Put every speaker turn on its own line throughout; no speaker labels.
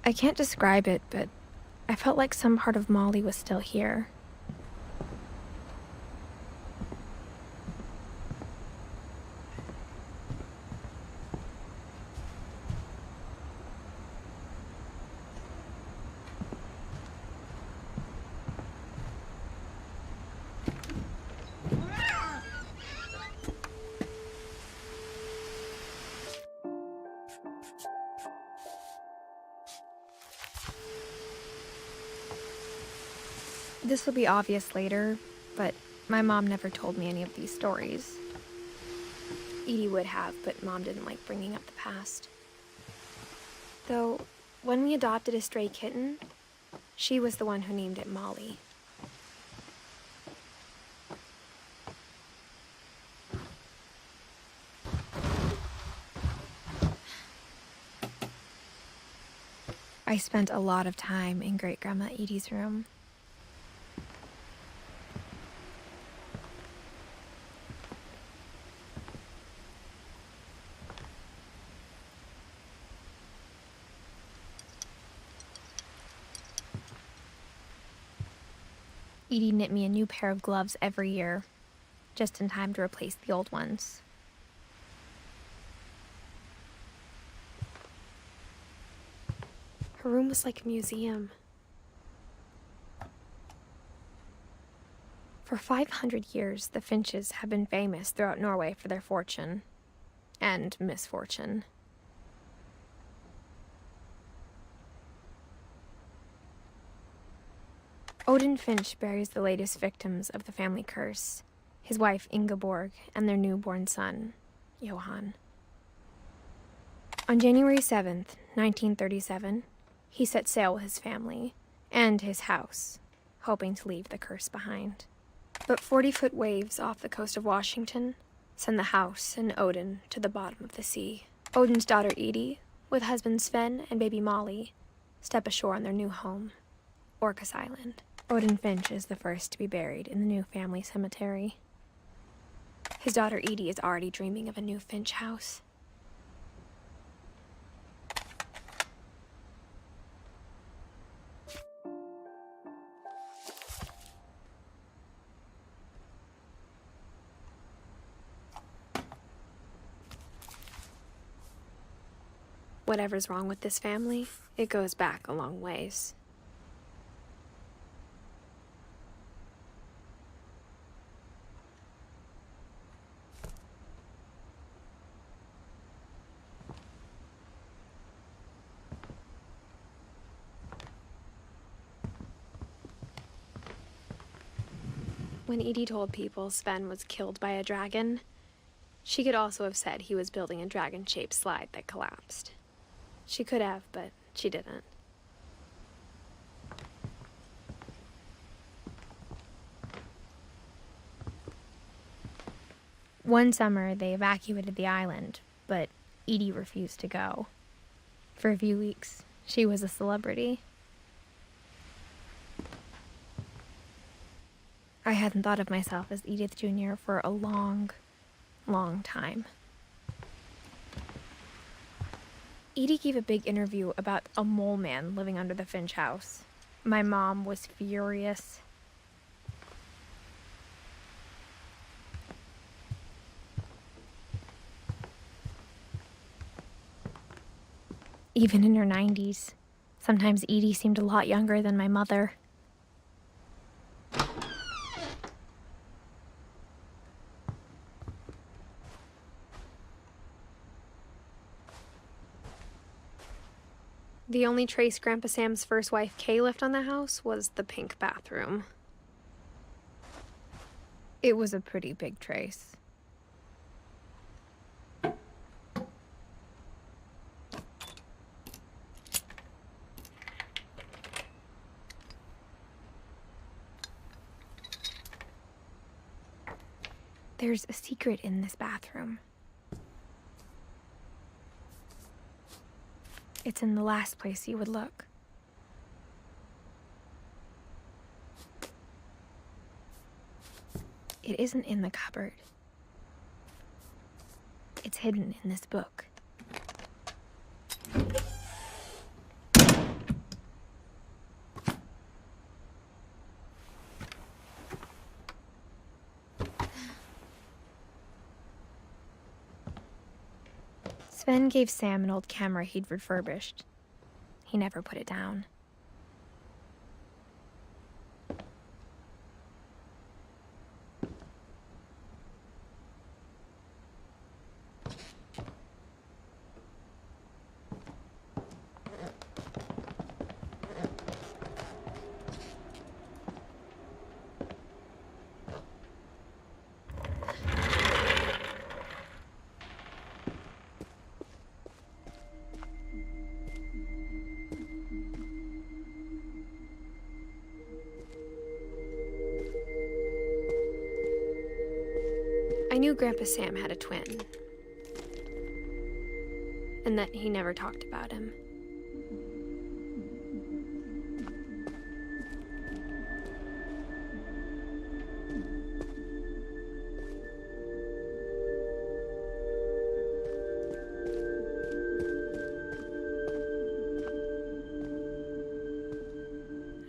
I can't describe it, but I felt like some part of Molly was still here. This will be obvious later, but my mom never told me any of these stories. Edie would have, but Mom didn't like bringing up the past. Though, when we adopted a stray kitten, she was the one who named it Molly. I spent a lot of time in Great-Grandma Edie's room. Edie knit me a new pair of gloves every year, just in time to replace the old ones. Her room was like a museum. For 500 years, the Finches have been famous throughout Norway for their fortune and misfortune. Odin Finch buries the latest victims of the family curse, his wife Ingeborg and their newborn son, Johan. On January 7th, 1937, he set sail with his family and his house, hoping to leave the curse behind. But 40-foot waves off the coast of Washington send the house and Odin to the bottom of the sea. Odin's daughter Edie, with husband Sven and baby Molly, step ashore on their new home, Orcas Island. Odin Finch is the first to be buried in the new family cemetery. His daughter Edie is already dreaming of a new Finch house. Whatever's wrong with this family, it goes back a long ways. When Edie told people Sven was killed by a dragon, she could also have said he was building a dragon-shaped slide that collapsed. She could have, but she didn't. One summer, they evacuated the island, but Edie refused to go. For a few weeks, she was a celebrity. I hadn't thought of myself as Edith Jr. for a long, long time. Edie gave a big interview about a mole man living under the Finch house. My mom was furious. Even in her 90s, sometimes Edie seemed a lot younger than my mother. The only trace Grandpa Sam's first wife, Kay, left on the house was the pink bathroom. It was a pretty big trace. There's a secret in this bathroom. It's in the last place you would look. It isn't in the cupboard. It's hidden in this book. Sven gave Sam an old camera he'd refurbished. He never put it down. I knew Grandpa Sam had a twin, and that he never talked about him.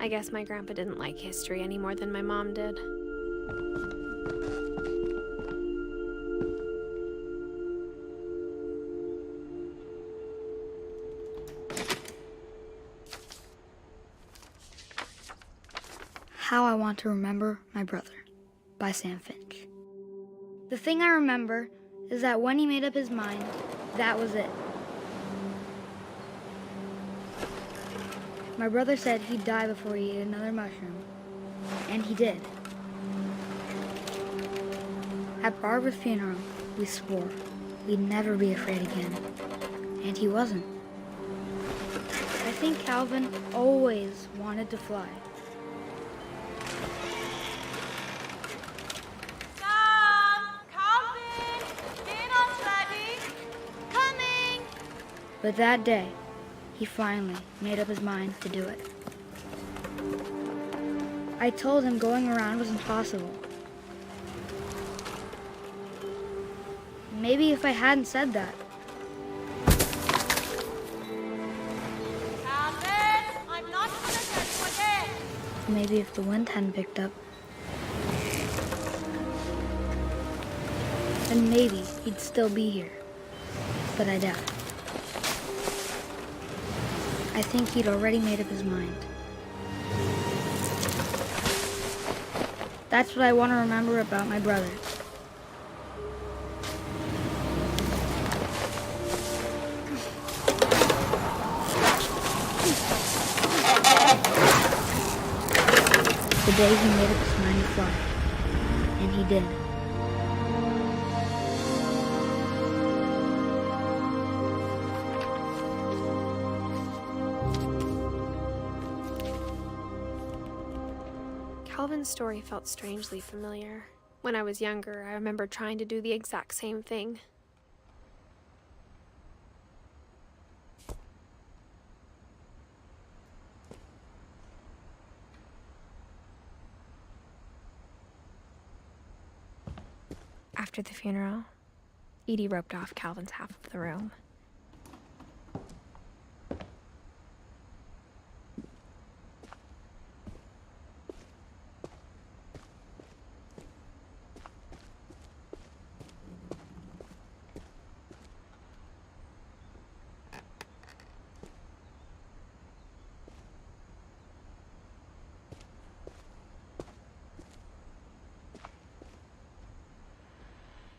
I guess my grandpa didn't like history any more than my mom did.
How I Want to Remember My Brother by Sam Finch. The thing I remember is that when he made up his mind, that was it. My brother said he'd die before he ate another mushroom, and he did. At Barbara's funeral, we swore we'd never be afraid again, and he wasn't. I think Calvin always wanted to fly. But that day, he finally made up his mind to do it. I told him going around was impossible. Maybe if I hadn't said that.
Calvin, I'm not gonna get you again.
Maybe if the wind hadn't picked up. Then maybe he'd still be here. But I doubt it. I think he'd already made up his mind. That's what I want to remember about my brothers. The day he made up his mind to fly. And he did.
Calvin's story felt strangely familiar. When I was younger, I remember trying to do the exact same thing. After the funeral, Edie roped off Calvin's half of the room.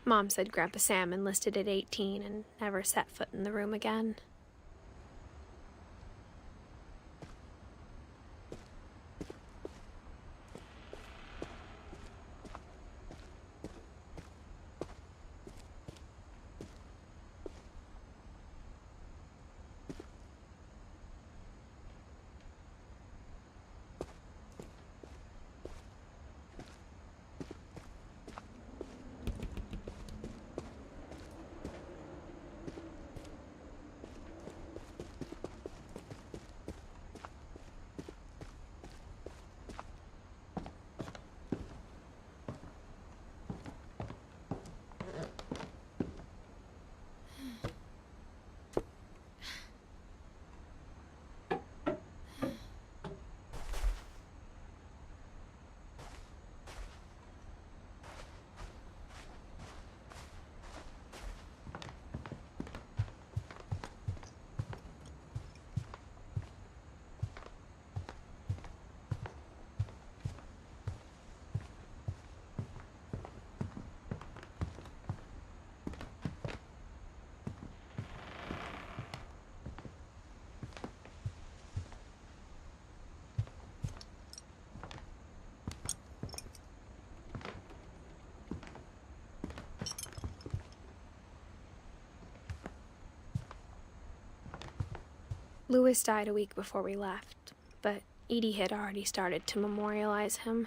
Mom said Grandpa Sam enlisted at 18 and never set foot in the room again. Louis died a week before we left, but Edie had already started to memorialize him.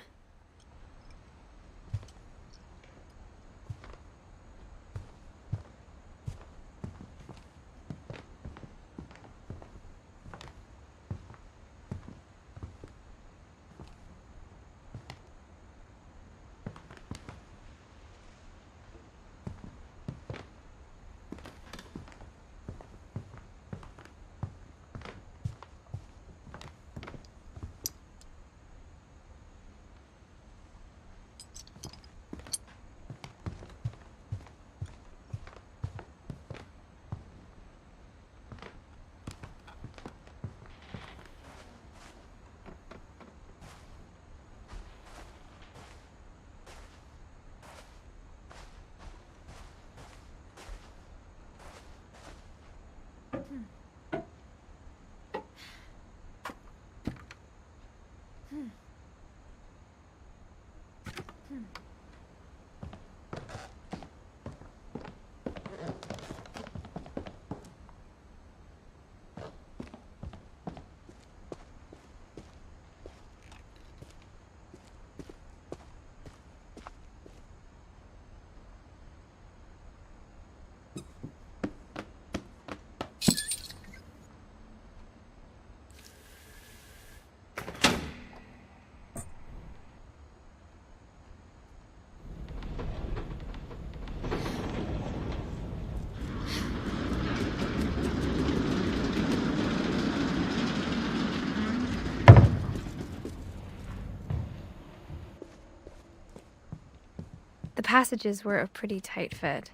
The passages were a pretty tight fit.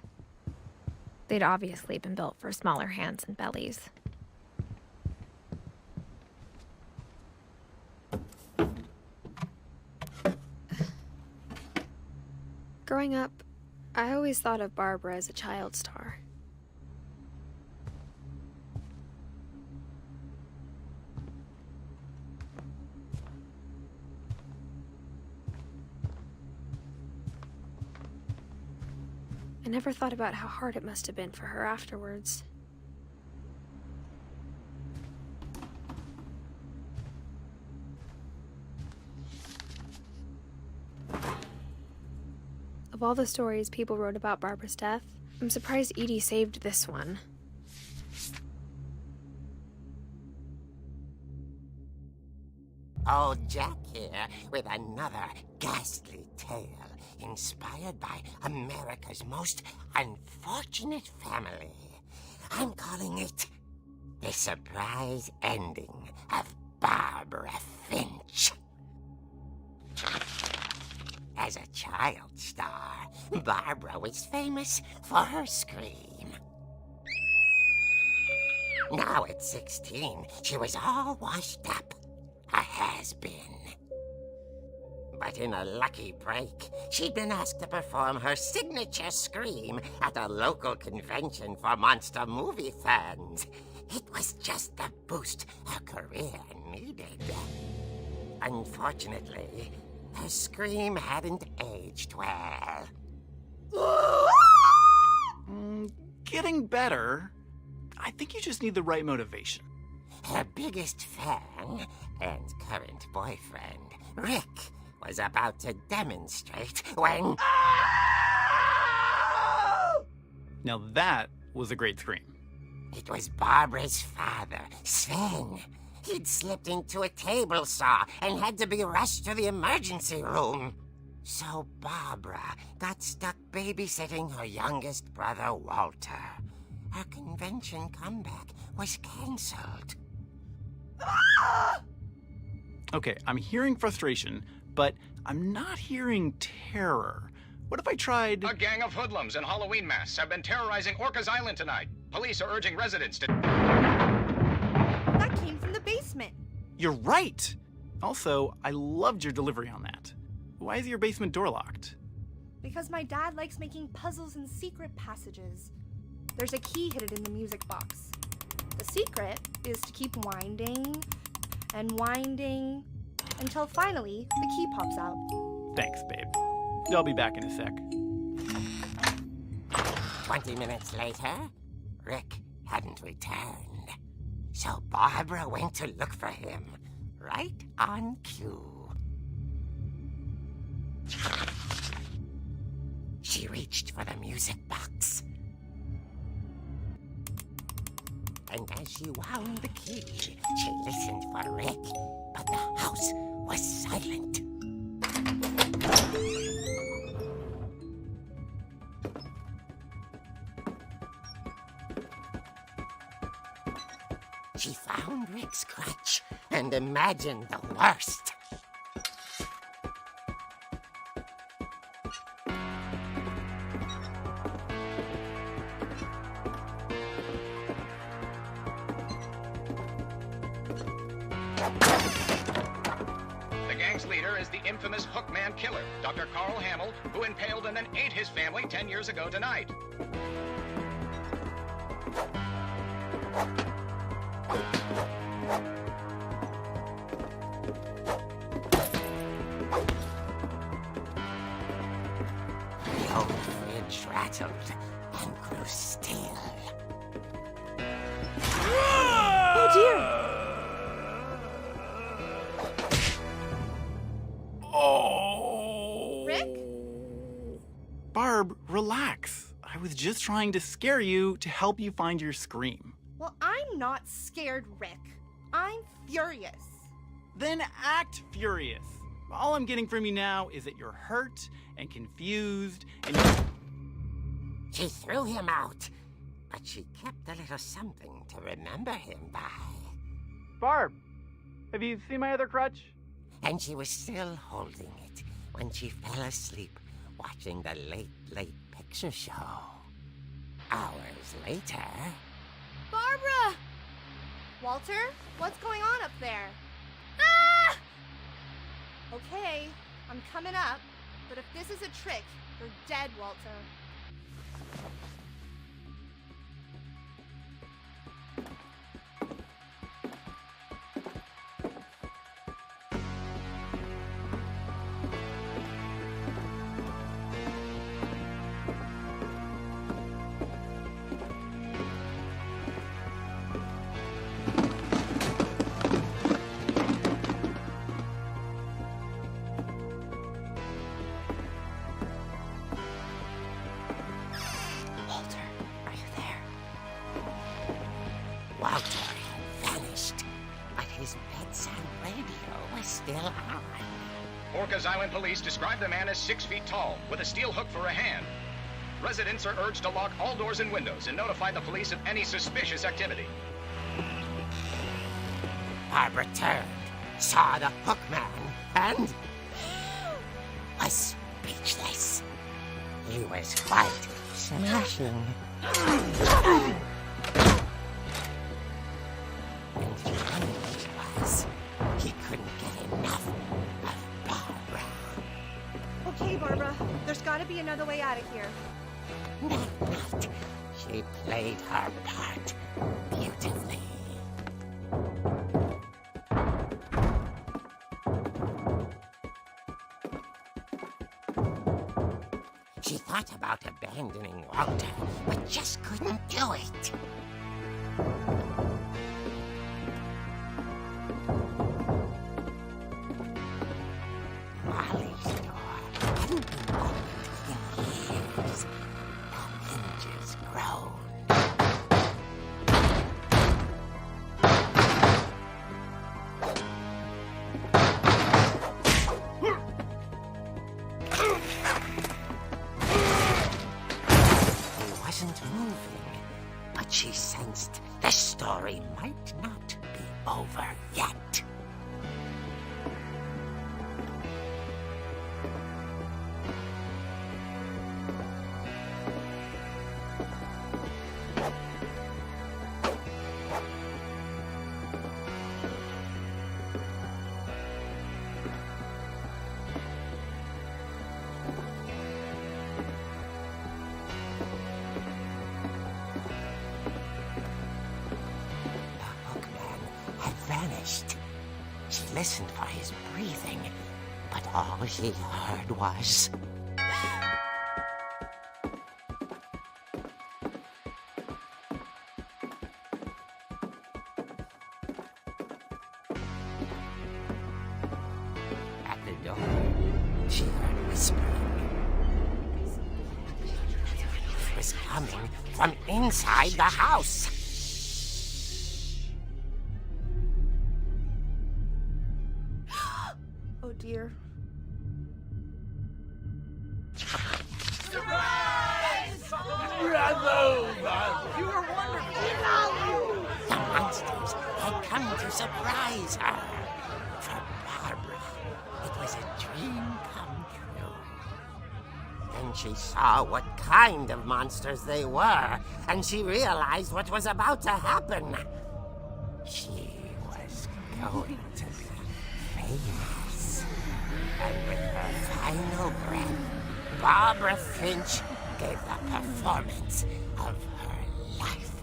They'd obviously been built for smaller hands and bellies. Growing up, I always thought of Barbara as a child star. I never thought about how hard it must have been for her afterwards. Of all the stories people wrote about Barbara's death, I'm surprised Edie saved this one.
Old Jack here with another ghastly tale inspired by America's most unfortunate family. I'm calling it The Surprise Ending of Barbara Finch. As a child star, Barbara was famous for her scream. Now at 16, she was all washed up. A has-been. But in a lucky break, she'd been asked to perform her signature scream at a local convention for monster movie fans. It was just the boost her career needed. Unfortunately, her scream hadn't aged well.
Getting better. I think you just need the right motivation.
Her biggest fan and current boyfriend, Rick, was about to demonstrate when...
Now that was a great scream.
It was Barbara's father, Sven. He'd slipped into a table saw and had to be rushed to the emergency room. So Barbara got stuck babysitting her youngest brother, Walter. Her convention comeback was cancelled.
Okay, I'm hearing frustration, but I'm not hearing terror. What if I tried...
A gang of hoodlums in Halloween masks have been terrorizing Orcas Island tonight. Police are urging residents to...
That came from the basement.
You're right! Also, I loved your delivery on that. Why is your basement door locked?
Because my dad likes making puzzles and secret passages. There's a key hidden in the music box. The secret is to keep winding and winding until finally the key pops out.
Thanks, babe. I'll be back in a sec.
20 minutes later, Rick hadn't returned. So Barbara went to look for him, right on cue. She reached for the music box. And as she wound the key, she listened for Rick, but the house was silent. She found Rick's crutch and imagined the worst.
The gang's leader is the infamous Hookman killer, Dr. Carl Hamill, who impaled and then ate his family 10 years ago tonight.
The old fridge rattled and grew still.
Oh dear!
Oh!
Rick?
Barb, relax. I was just trying to scare you to help you find your scream.
Well, I'm not scared, Rick. I'm furious.
Then act furious. All I'm getting from you now is that you're hurt and confused and
She threw him out, but she kept a little something to remember him by.
Barb, have you seen my other crutch?
And she was still holding it when she fell asleep watching the late picture show. Hours later...
Barbara! Walter, what's going on up there? Ah! Okay, I'm coming up, but if this is a trick, you're dead, Walter.
Walter had vanished, but his bedside radio was still on.
Orcas Island police describe the man as 6 feet tall, with a steel hook for a hand. Residents are urged to lock all doors and windows and notify the police of any suspicious activity.
Barbara turned, saw the hook man, and was speechless. He was quite smashing. And the funny was, he couldn't get enough of Barbara.
Okay, Barbara, there's gotta be another way out of here.
That night, she played her part beautifully. She thought about abandoning Walter, but just couldn't do it. Molly's door hadn't been opened in years. The hinges groaned. He wasn't moving, but she sensed the story might not be over yet. Vanished. She listened for his breathing, but all she heard was... coming from inside the house.
Oh dear.
The monsters had come to surprise her. For Barbara, it was a dream come true. Then she saw what kind of monsters they were, and she realized what was about to happen. She was going to be famous. And with her final breath, Barbara Finch gave the performance of her life.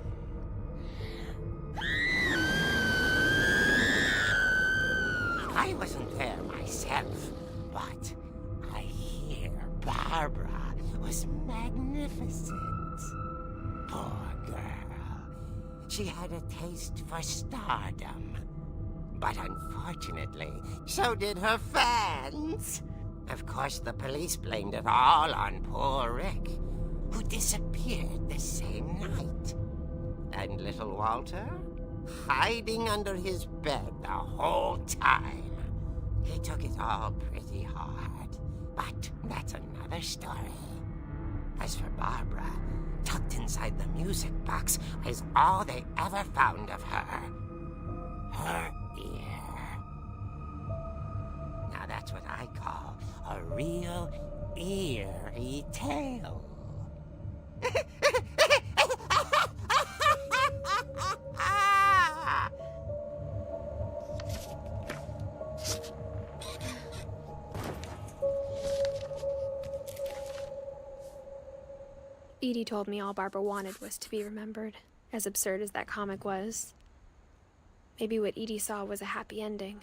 I wasn't there myself, but I hear Barbara was magnificent. Poor girl. She had a taste for stardom. But unfortunately, so did her fans. Of course, the police blamed it all on poor Rick, who disappeared the same night. And little Walter? Hiding under his bed the whole time. He took it all pretty hard, but that's another story. As for Barbara, tucked inside the music box is all they ever found of her. Her ear. Now that's what I call a real eerie tale.
Edie told me all Barbara wanted was to be remembered, as absurd as that comic was. Maybe what Edie saw was a happy ending.